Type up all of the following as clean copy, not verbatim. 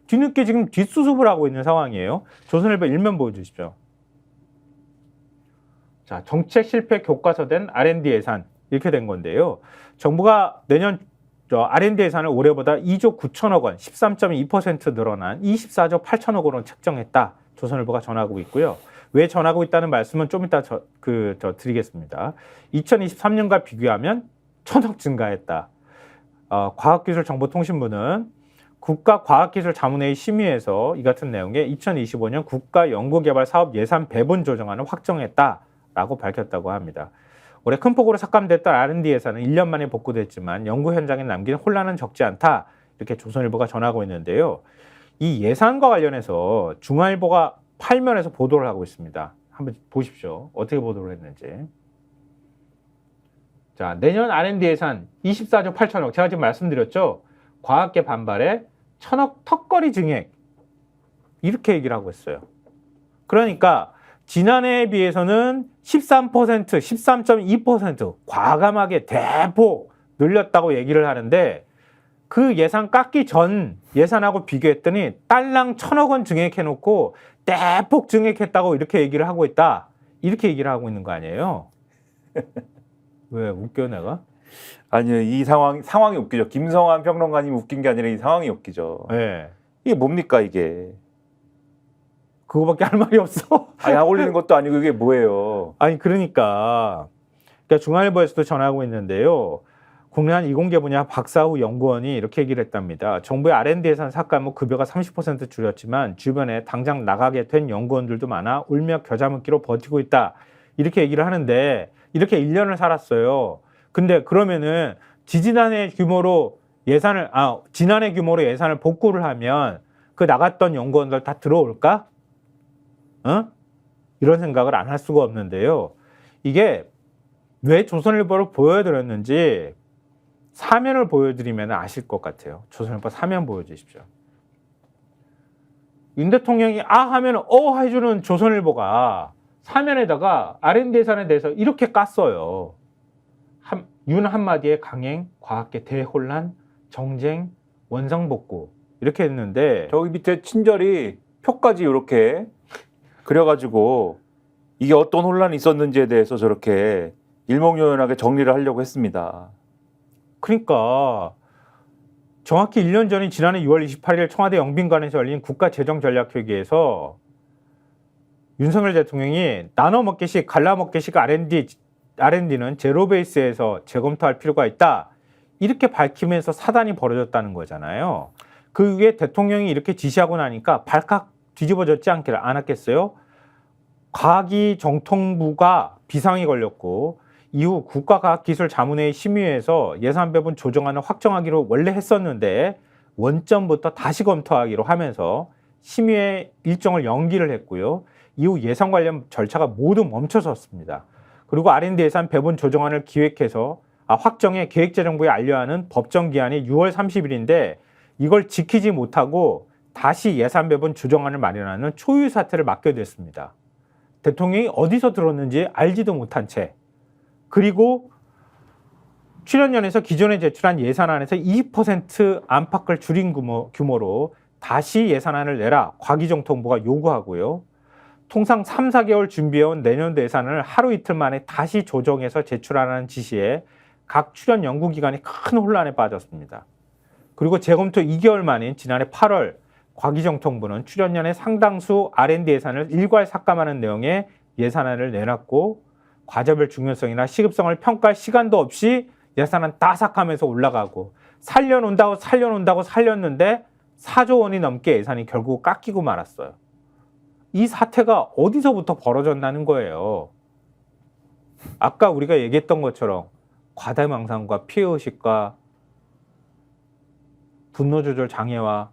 뒤늦게 지금 뒷수습을 하고 있는 상황이에요. 조선일보 일면 보여주십시오. 자, 정책 실패 교과서 된 R&D 예산 이렇게 된 건데요. 정부가 내년 R&D 예산을 올해보다 2조 9천억 원, 13.2% 늘어난 24조 8천억 원으로 책정했다. 조선일보가 전하고 있고요. 왜 전하고 있다는 말씀은 좀 이따 드리겠습니다. 2023년과 비교하면 1,000억 증가했다. 과학기술정보통신부는 국가과학기술자문회의 심의에서 이 같은 내용의 2025년 국가연구개발사업 예산 배분 조정안을 확정했다라고 밝혔다고 합니다. 올해 큰 폭으로 삭감됐던 R&D 예산은 1년 만에 복구됐지만 연구 현장에 남긴 혼란은 적지 않다. 이렇게 조선일보가 전하고 있는데요. 이 예산과 관련해서 중앙일보가 8면에서 보도를 하고 있습니다. 한번 보십시오. 어떻게 보도를 했는지. 자, 내년 R&D 예산 24조 8천억. 제가 지금 말씀드렸죠. 과학계 반발에 1,000억 턱걸이 증액. 이렇게 얘기를 하고 있어요. 그러니까 지난해에 비해서는 13%, 13.2% 과감하게 대폭 늘렸다고 얘기를 하는데 그 예산 깎기 전 예산하고 비교했더니 딸랑 1,000억 원 증액해놓고 대폭 증액했다고 이렇게 얘기를 하고 있다. 이렇게 얘기를 하고 있는 거 아니에요? 왜 웃겨 내가? 아니요, 이 상황이 웃기죠. 김성환 평론가님 웃긴 게 아니라 이 상황이 웃기죠. 네. 이게 뭡니까 이게? 그거밖에 할 말이 없어. 아니, 약 올리는 것도 아니고 이게 뭐예요? 아니 그러니까 중앙일보에서도 전하고 있는데요. 국내한 이공계 분야 박사후 연구원이 이렇게 얘기를 했답니다. 정부의 R&D 예산 삭감 후 급여가 30% 줄였지만 주변에 당장 나가게 된 연구원들도 많아 울며 겨자 먹기로 버티고 있다. 이렇게 얘기를 하는데 이렇게 1년을 살았어요. 근데 그러면은 지난해 규모로 예산을 복구를 하면 그 나갔던 연구원들 다 들어올까? 이런 생각을 안 할 수가 없는데요. 이게 왜 조선일보를 보여드렸는지 사면을 보여드리면 아실 것 같아요. 조선일보 사면 보여주십시오. 윤 대통령이 하면 해주는 조선일보가 사면에다가 R&D 예산에 대해서 이렇게 깠어요. 윤 한마디에 강행, 과학계 대혼란, 정쟁, 원상복구 이렇게 했는데 저기 밑에 친절히 표까지 이렇게 그려가지고 이게 어떤 혼란이 있었는지에 대해서 저렇게 일목요연하게 정리를 하려고 했습니다. 그러니까 정확히 1년 전인 지난해 6월 28일 청와대 영빈관에서 열린 국가재정전략회의에서 윤석열 대통령이 나눠 먹기식, 갈라 먹기식 R&D는 제로 베이스에서 재검토할 필요가 있다. 이렇게 밝히면서 사단이 벌어졌다는 거잖아요. 그 위에 대통령이 이렇게 지시하고 나니까 발칵 뒤집어졌지 않았겠어요? 과기정통부가 비상이 걸렸고 이후 국가과학기술자문회의 심의회에서 예산 배분 조정안을 확정하기로 원래 했었는데 원점부터 다시 검토하기로 하면서 심의회 일정을 연기를 했고요. 이후 예산 관련 절차가 모두 멈춰섰습니다. 그리고 R&D 예산 배분 조정안을 기획해서 확정해 기획재정부에 알려야 하는 법정 기한이 6월 30일인데 이걸 지키지 못하고 다시 예산 배분 조정안을 마련하는 초유 사태를 맡게 됐습니다. 대통령이 어디서 들었는지 알지도 못한 채 그리고 출연연에서 기존에 제출한 예산안에서 20% 안팎을 줄인 규모로 다시 예산안을 내라 과기정통부가 요구하고요. 통상 3, 4개월 준비해온 내년도 예산을 하루 이틀 만에 다시 조정해서 제출하라는 지시에 각 출연 연구기관이 큰 혼란에 빠졌습니다. 그리고 재검토 2개월 만인 지난해 8월 과기정통부는 출연연의 상당수 R&D 예산을 일괄 삭감하는 내용의 예산안을 내놨고 과제별 중요성이나 시급성을 평가할 시간도 없이 예산안 다 삭감해서 올라가고 살려놓는다고 살렸는데 4조 원이 넘게 예산이 결국 깎이고 말았어요. 이 사태가 어디서부터 벌어졌다는 거예요. 아까 우리가 얘기했던 것처럼 과대망상과 피해의식과 분노조절 장애와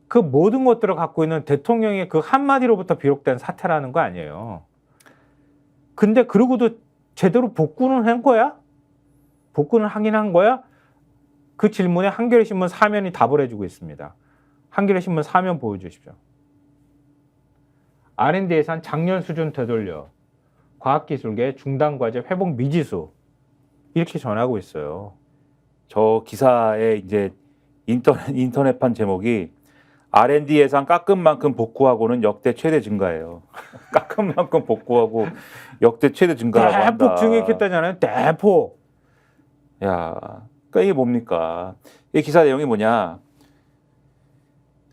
그 모든 것들을 갖고 있는 대통령의 그 한마디로부터 비롯된 사태라는 거 아니에요. 근데 그러고도 제대로 복구는 한 거야? 복구는 하긴 한 거야? 그 질문에 한겨레 신문 사면이 답을 해주고 있습니다. 한겨레 신문 사면 보여주십시오. R&D 예산 작년 수준 되돌려 과학기술계 중단과제 회복 미지수 이렇게 전하고 있어요. 저 기사의 이제 인터넷판 제목이 R&D 예산 깎은 만큼 복구하고는 역대 최대 증가예요. 깎은 만큼 복구하고 역대 최대 증가라고 한다. 대폭 증액했다잖아요. 대폭. 야, 그러니까 이게 뭡니까? 이 기사 내용이 뭐냐?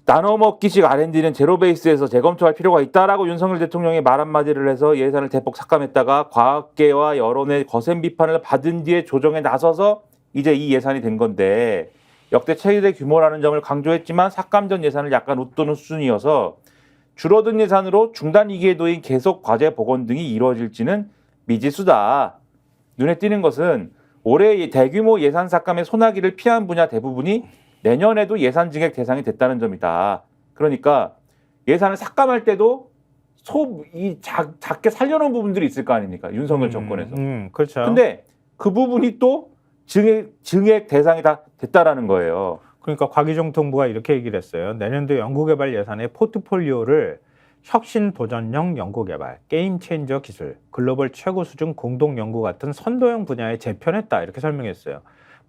나눠 먹기식 R&D는 제로 베이스에서 재검토할 필요가 있다라고 윤석열 대통령이 말 한마디를 해서 예산을 대폭 삭감했다가 과학계와 여론의 거센 비판을 받은 뒤에 조정에 나서서 이제 이 예산이 된 건데 역대 최대 규모라는 점을 강조했지만 삭감 전 예산을 약간 웃도는 수준이어서 줄어든 예산으로 중단 위기에 놓인 계속 과제 복원 등이 이루어질지는 미지수다. 눈에 띄는 것은 올해 대규모 예산 삭감의 소나기를 피한 분야 대부분이 내년에도 예산 증액 대상이 됐다는 점이다. 그러니까 예산을 삭감할 때도 작게 살려놓은 부분들이 있을 거 아닙니까? 윤석열 정권에서. 그렇죠. 근데 그 부분이 또 증액 대상이 다 됐다라는 거예요. 그러니까 과기정통부가 이렇게 얘기를 했어요. 내년도 연구개발 예산의 포트폴리오를 혁신 도전형 연구개발, 게임 체인저 기술, 글로벌 최고 수준 공동 연구 같은 선도형 분야에 재편했다 이렇게 설명했어요.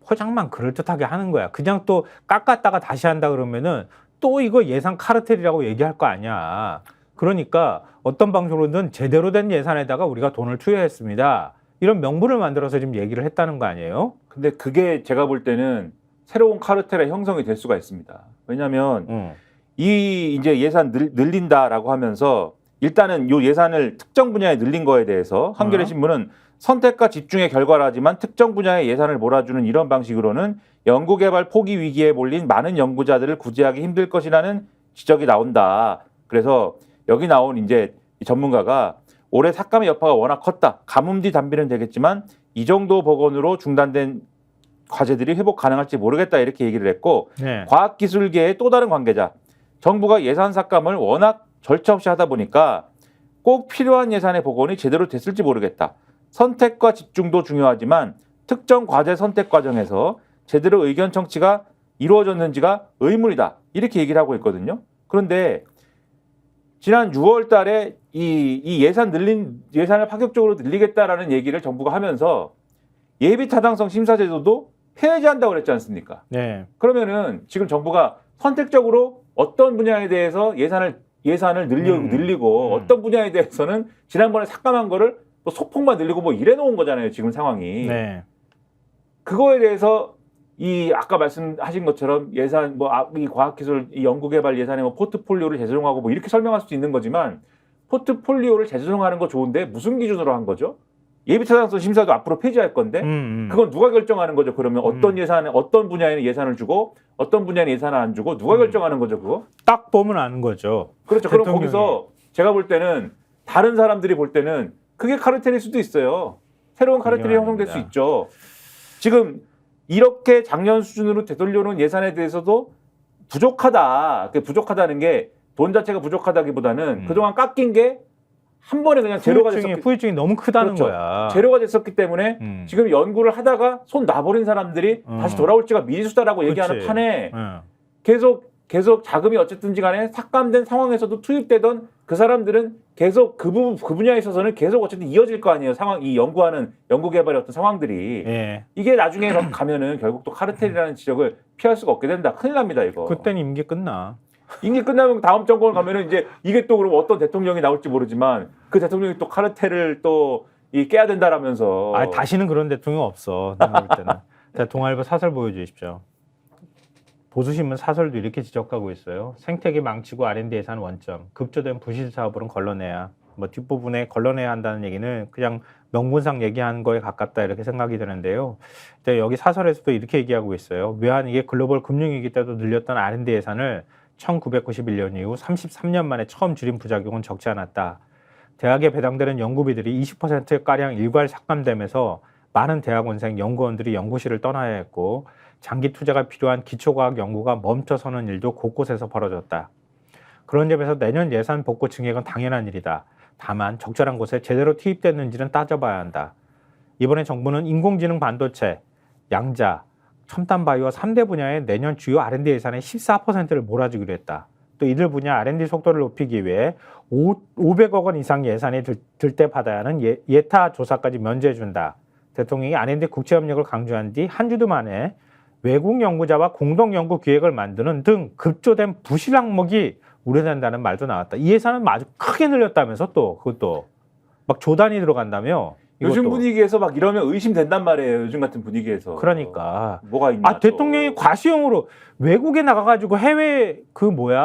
포장만 그럴듯하게 하는 거야. 그냥 또 깎았다가 다시 한다 그러면은 또 이거 예산 카르텔이라고 얘기할 거 아니야. 그러니까 어떤 방식으로든 제대로 된 예산에다가 우리가 돈을 투여했습니다. 이런 명분을 만들어서 지금 얘기를 했다는 거 아니에요? 근데 그게 제가 볼 때는 새로운 카르텔의 형성이 될 수가 있습니다. 왜냐하면 이 이제 예산 늘린다라고 하면서 일단은 요 예산을 특정 분야에 늘린 거에 대해서 한겨레 신문은 선택과 집중의 결과라지만 특정 분야의 예산을 몰아주는 이런 방식으로는 연구개발 포기 위기에 몰린 많은 연구자들을 구제하기 힘들 것이라는 지적이 나온다. 그래서 여기 나온 이제 전문가가 올해 삭감의 여파가 워낙 컸다. 가뭄 뒤 단비는 되겠지만 이 정도 복원으로 중단된 과제들이 회복 가능할지 모르겠다 이렇게 얘기를 했고 네. 과학기술계의 또 다른 관계자 정부가 예산 삭감을 워낙 절차 없이 하다 보니까 꼭 필요한 예산의 복원이 제대로 됐을지 모르겠다. 선택과 집중도 중요하지만 특정 과제 선택 과정에서 제대로 의견 청취가 이루어졌는지가 의문이다. 이렇게 얘기를 하고 있거든요. 그런데 지난 6월 달에 이 예산을 파격적으로 늘리겠다라는 얘기를 정부가 하면서 예비 타당성 심사 제도도 폐지한다고 그랬지 않습니까? 네. 그러면은 지금 정부가 선택적으로 어떤 분야에 대해서 예산을 늘리고 어떤 분야에 대해서는 지난번에 삭감한 거를 또 소폭만 늘리고 뭐 이래 놓은 거잖아요. 지금 상황이. 네. 그거에 대해서 이 아까 말씀하신 것처럼 예산 이 과학기술 이 연구개발 예산의 뭐 포트폴리오를 재조정하고 뭐 이렇게 설명할 수도 있는 거지만 포트폴리오를 재조정하는 거 좋은데 무슨 기준으로 한 거죠? 예비타당성 심사도 앞으로 폐지할 건데 그건 누가 결정하는 거죠? 그러면 어떤 분야에는 예산을 주고 어떤 분야에는 예산을 안 주고 누가 결정하는 거죠? 그거? 딱 보면 아는 거죠. 그렇죠. 그럼 거기서 제가 볼 때는 다른 사람들이 볼 때는 그게 카르텔일 수도 있어요. 새로운 카르텔이 형성될 수 있죠. 지금 이렇게 작년 수준으로 되돌려놓은 예산에 대해서도 부족하다는 게 돈 자체가 부족하다기보다는 그동안 깎인 게 한 번에 그냥 제로가 후유증이 너무 크다는 그렇죠. 거야. 제로가 됐었기 때문에 지금 연구를 하다가 손 놔버린 사람들이 다시 돌아올지가 미지수다라고 얘기하는 판에 계속 자금이 어쨌든지 간에 삭감된 상황에서도 투입되던 그 사람들은 계속 그 분야에 있어서는 계속 어쨌든 이어질 거 아니에요. 이 연구 개발의 어떤 상황들이. 예. 이게 나중에 가면은 결국 또 카르텔이라는 지적을 피할 수가 없게 된다. 큰일 납니다, 이거. 그때는 임기 끝나. 임기 끝나면 다음 정권 가면은 이제 이게 또 그럼 어떤 대통령이 나올지 모르지만 그 대통령이 또 카르텔을 또 깨야 된다라면서. 다시는 그런 대통령 없어. 내가 볼 때는. 자, 동아일보 사설 보여주십시오. 보수신문 사설도 이렇게 지적하고 있어요. 생태계 망치고 R&D 예산 원점, 급조된 부실 사업으로는 걸러내야. 뭐 뒷부분에 걸러내야 한다는 얘기는 그냥 명분상 얘기하는 거에 가깝다 이렇게 생각이 드는데요. 여기 사설에서도 이렇게 얘기하고 있어요. 외환 이게 글로벌 금융위기 때도 늘렸던 R&D 예산을 1991년 이후 33년 만에 처음 줄인 부작용은 적지 않았다. 대학에 배당되는 연구비들이 20%가량 일괄 삭감되면서 많은 대학원생, 연구원들이 연구실을 떠나야 했고 장기 투자가 필요한 기초과학 연구가 멈춰서는 일도 곳곳에서 벌어졌다. 그런 점에서 내년 예산 복구 증액은 당연한 일이다. 다만 적절한 곳에 제대로 투입됐는지는 따져봐야 한다. 이번에 정부는 인공지능 반도체, 양자, 첨단 바이오 3대 분야의 내년 주요 R&D 예산의 14%를 몰아주기로 했다. 또 이들 분야 R&D 속도를 높이기 위해 500억 원 이상 예산이 들 때 받아야 하는 예타 조사까지 면제해준다. 대통령이 R&D 국제협력을 강조한 뒤 한 주도 만에 외국 연구자와 공동 연구 기획을 만드는 등 급조된 부실 항목이 우려된다는 말도 나왔다. 이 예산은 아주 크게 늘렸다면서 또 그것도 막 조단이 들어간다며. 요즘 이것도. 분위기에서 막 이러면 의심된단 말이에요. 요즘 같은 분위기에서. 그러니까. 뭐가 있나? 또. 대통령이 과시용으로 외국에 나가가지고 해외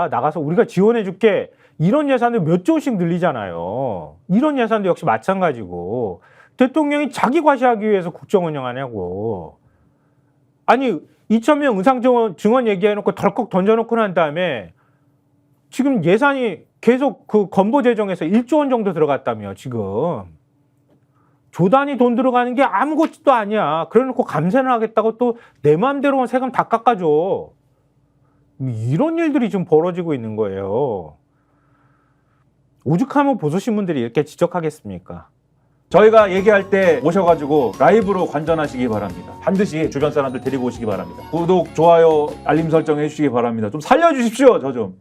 나가서 우리가 지원해줄게 이런 예산을 몇 조씩 늘리잖아요. 이런 예산도 역시 마찬가지고 대통령이 자기 과시하기 위해서 국정 운영하냐고. 아니 2,000명 의상 증원 얘기해놓고 덜컥 던져놓고 난 다음에 지금 예산이 계속 그 건보 재정에서 1조 원 정도 들어갔다며 지금. 조단위 돈 들어가는 게 아무것도 아니야. 그래놓고 감세를 하겠다고 또 내 마음대로 세금 다 깎아줘. 이런 일들이 좀 벌어지고 있는 거예요. 오죽하면 보수신문들이 이렇게 지적하겠습니까? 저희가 얘기할 때 오셔가지고 라이브로 관전하시기 바랍니다. 반드시 주변 사람들 데리고 오시기 바랍니다. 구독, 좋아요, 알림 설정 해주시기 바랍니다. 좀 살려주십시오, 저 좀.